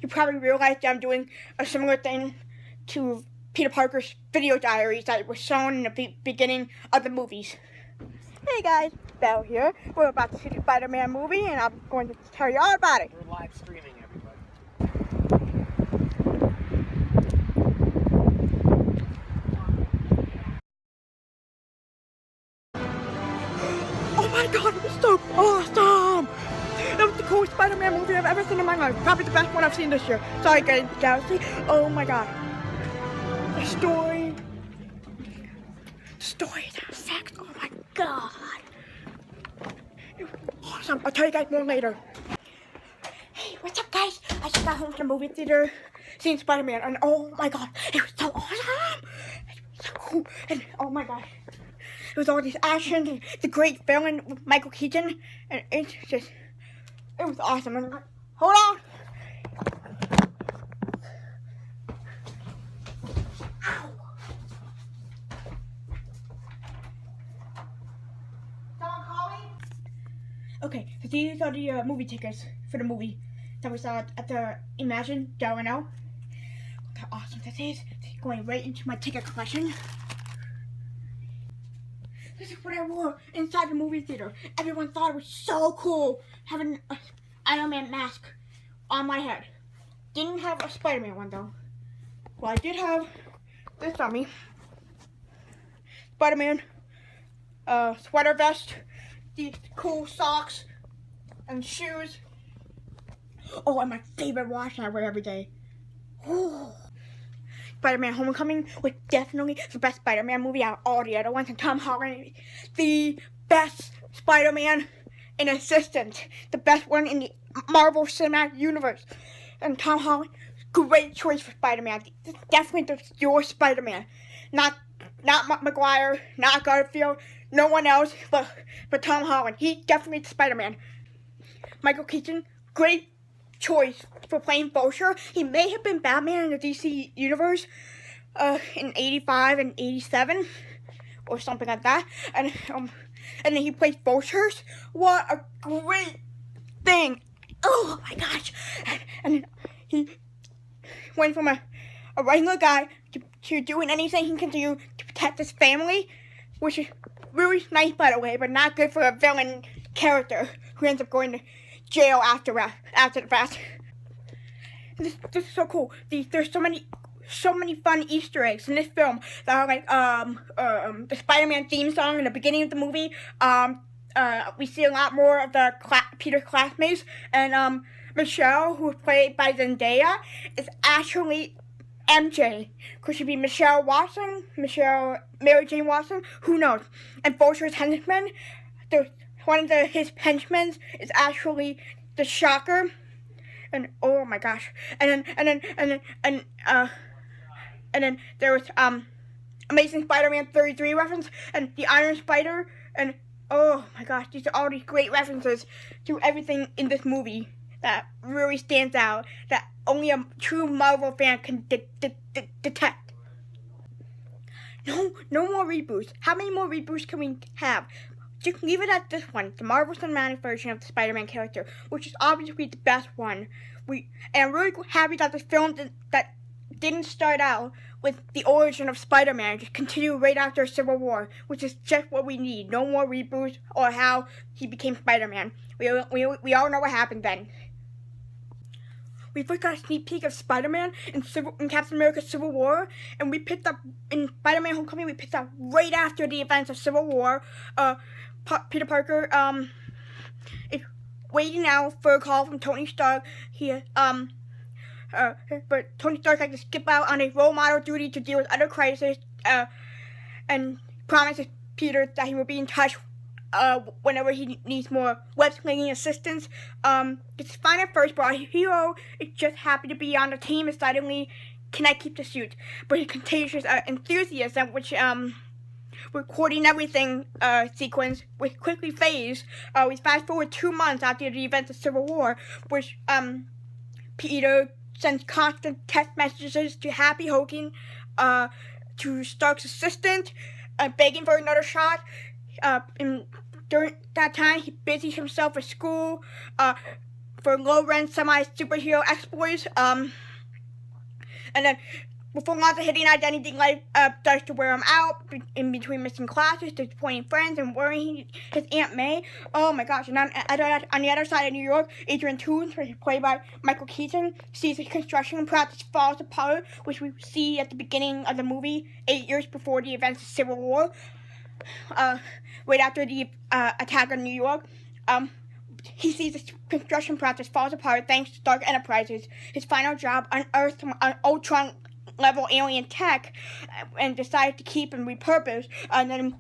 you probably realized that I'm doing a similar thing to Peter Parker's video diaries that was shown in the beginning of the movies. Hey guys, Belle here. We're about to see the Spider-Man movie, and I'm going to tell you all about it. We're live streaming, everybody. Oh my god, it was so awesome! That was the coolest Spider-Man movie I've ever seen in my life. Probably the best one I've seen this year. Sorry, Guardians of the Galaxy. Oh my god. The story, the effects, oh my god. It was awesome. I'll tell you guys more later. Hey, what's up guys? I just got home from the movie theater seeing Spider-Man, and oh my god, it was so awesome! It was so cool, and oh my gosh. It was all this action, and the great villain with Michael Keaton, and it was awesome. And hold on! Ow! Someone call me? Okay, so these are the movie tickets for the movie that we saw at the Imagine Delano. Look how awesome this is. It's going right into my ticket collection. This is what I wore inside the movie theater. Everyone thought it was so cool having an Iron Man mask on my head. Didn't have a Spider-Man one though. Well, I did have this on me. Spider-Man sweater vest, these cool socks and shoes. Oh, and my favorite watch that I wear every day. Ooh. SpiderMan Homecoming was definitely the best Spider-Man movie out of all the other ones, and Tom Holland, the best Spider-Man in existence, the best one in the Marvel Cinematic Universe. And Tom Holland, great choice for Spider-Man. Definitely your Spider-Man, not Maguire, not Garfield, no one else, but Tom Holland. He's definitely Spider-Man. Michael Keaton, great choice for playing Vulture. He may have been Batman in the DC universe in 85 and 87 or something like that, and then he plays Vultures. What a great thing! Oh my gosh! And he went from a regular guy to doing anything he can do to protect his family, which is really nice, by the way, but not good for a villain character who ends up going to jail after the fact. This is so cool. There's so many fun Easter eggs in this film that are like the Spider-Man theme song in the beginning of the movie. We see a lot more of the Peter's classmates, and Michelle, who is played by Zendaya, is actually MJ. Could she be Michelle Watson? Mary Jane Watson? Who knows? And Vulture's henchman, one of his henchmen is actually the Shocker, and oh my gosh! And then there was Amazing Spider-Man 33 reference, and the Iron Spider, and oh my gosh, these are all these great references to everything in this movie that really stands out, that only a true Marvel fan can detect. No more reboots. How many more reboots can we have? Just leave it at this one, the Marvel Cinematic version of the Spider-Man character, which is obviously the best one. And I'm really happy that this film that didn't start out with the origin of Spider-Man, just continue right after Civil War, which is just what we need. No more reboots or how he became Spider-Man. We all know what happened then. We first got a sneak peek of Spider-Man in Captain America Civil War, and we picked up in Spider-Man Homecoming. We picked up right after the events of Civil War. Peter Parker is waiting out for a call from Tony Stark. But Tony Stark had to skip out on a role model duty to deal with other crises, and promises Peter that he will be in touch whenever he needs more web-slinging assistance. It's fine at first, but our hero is just happy to be on the team and suddenly cannot keep the suit. But his contagious enthusiasm, which recording everything sequence, which quickly fades. We fast forward 2 months after the events of Civil War, which Peter sends constant text messages to Happy Hogan, to Stark's assistant, begging for another shot. During that time, he busies himself at school, for low-rent semi-superhero exploits. And then before Lonzo hitting identity, life starts to wear him out in between missing classes, disappointing friends, and worrying his Aunt May. Oh my gosh. And on the other side of New York, Adrian Toombs, played by Michael Keaton, sees his construction practice falls apart, which we see at the beginning of the movie, 8 years before the events of Civil War. Right after the attack on New York. He sees his construction practice falls apart thanks to Stark Enterprises. His final job unearthed an Ultron-level alien tech, and decides to keep and repurpose. And then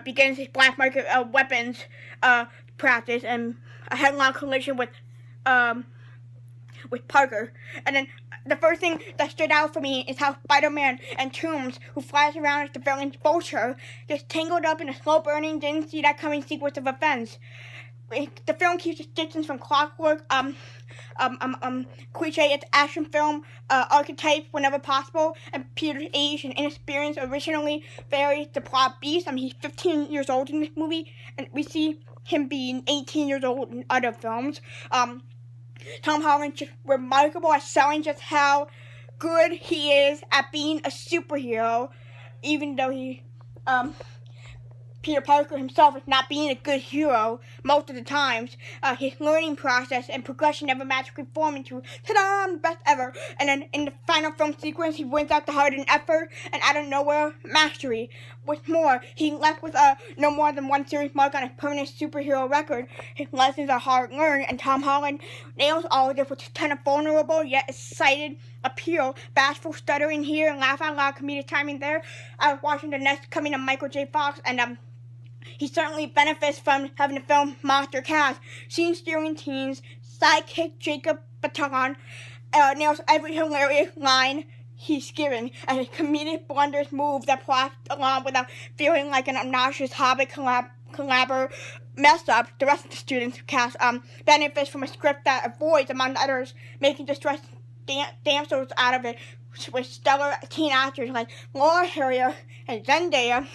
begins his black market weapons practice, and a headlong collision with Parker. And then the first thing that stood out for me is how Spider-Man and Toombs, who flies around as the villain's vulture, gets tangled up in a slow-burning, didn't see that coming sequence of events. The film keeps its distance from clockwork, cliche, its action film archetypes whenever possible, and Peter's age and inexperience originally varies the plot beats. He's 15 years old in this movie, and we see him being 18 years old in other films. Tom Holland's just remarkable at selling just how good he is at being a superhero, even though Peter Parker himself is not being a good hero most of the times. His learning process and progression never magically form into, ta-da, the best ever. And then in the final film sequence, he wins out the hardened effort and out of nowhere, mastery. What's more, he left with no more than one series mark on his permanent superhero record. His lessons are hard learned, and Tom Holland nails all of this with his ton of vulnerable yet excited appeal, bashful stuttering here and laugh out loud comedic timing there. I was watching the next coming of Michael J. Fox, and he certainly benefits from having a film monster cast. Scene-stealing teens, sidekick Jacob Batalon nails every hilarious line he's given, and his comedic blunders move that plots along without feeling like an obnoxious Hobbit collaborator mess up. The rest of the students cast benefits from a script that avoids, among others, making distressed damsels out of it, with stellar teen actors like Laura Harrier and Zendaya,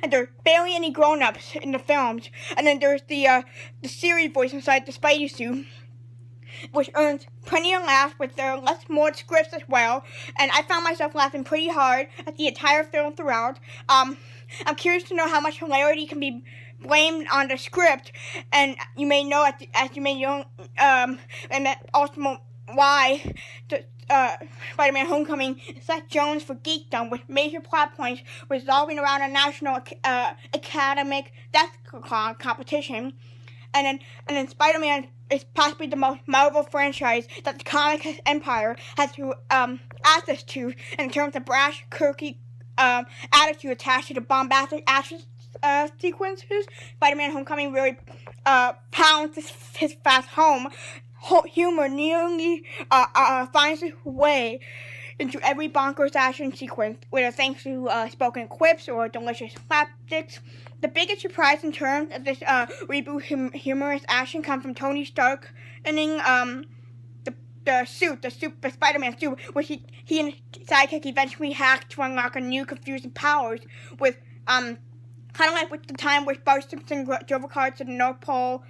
and there are barely any grown-ups in the films. And then there's the Siri voice inside the Spidey suit, which earns plenty of laughs with their less more scripts as well. And I found myself laughing pretty hard at the entire film throughout. I'm curious to know how much hilarity can be blamed on the script, and you may know and that also why the SpiderMan Homecoming set Jones for geekdom, with major plot points resolving around a national academic death competition. And then Spider-Man is possibly the most Marvel franchise that the comic empire has to access to in terms of brash, quirky attitude attached to the bombastic action sequences. Spider-Man Homecoming really pounds his fast home. Humor nearly finds its way into every bonkers action sequence, whether thanks to spoken quips or delicious slapsticks. The biggest surprise in terms of this reboot humorous action comes from Tony Stark ending the Spider-Man suit, which he and sidekick eventually hacked to unlock a new confusing powers, with kind of like with the time where Bart Simpson drove a car to the North Pole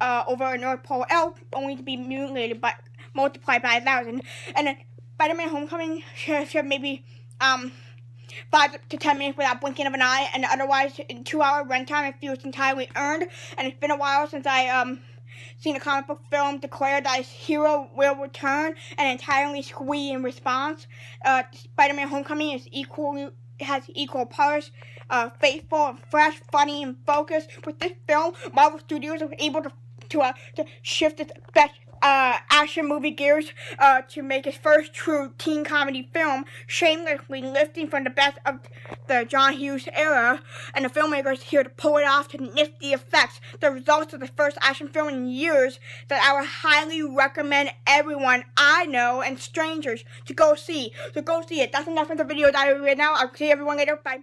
over a North Pole elf, only to be mutilated but multiplied by 1,000. And then Spider-Man Homecoming should maybe 5 to 10 minutes without blinking of an eye, and otherwise in 2-hour runtime it feels entirely earned. And it's been a while since I seen a comic book film declare that his hero will return and entirely squee in response. Spider-Man Homecoming has equal parts, faithful, fresh, funny, and focused. With this film, Marvel Studios was able to shift its best action movie gears to make its first true teen comedy film, shamelessly lifting from the best of the John Hughes era, and the filmmakers here to pull it off to nifty effects. The results of the first action film in years that I would highly recommend everyone I know and strangers to go see. So go see it. That's enough of the video diary right now. I'll see everyone later. Bye.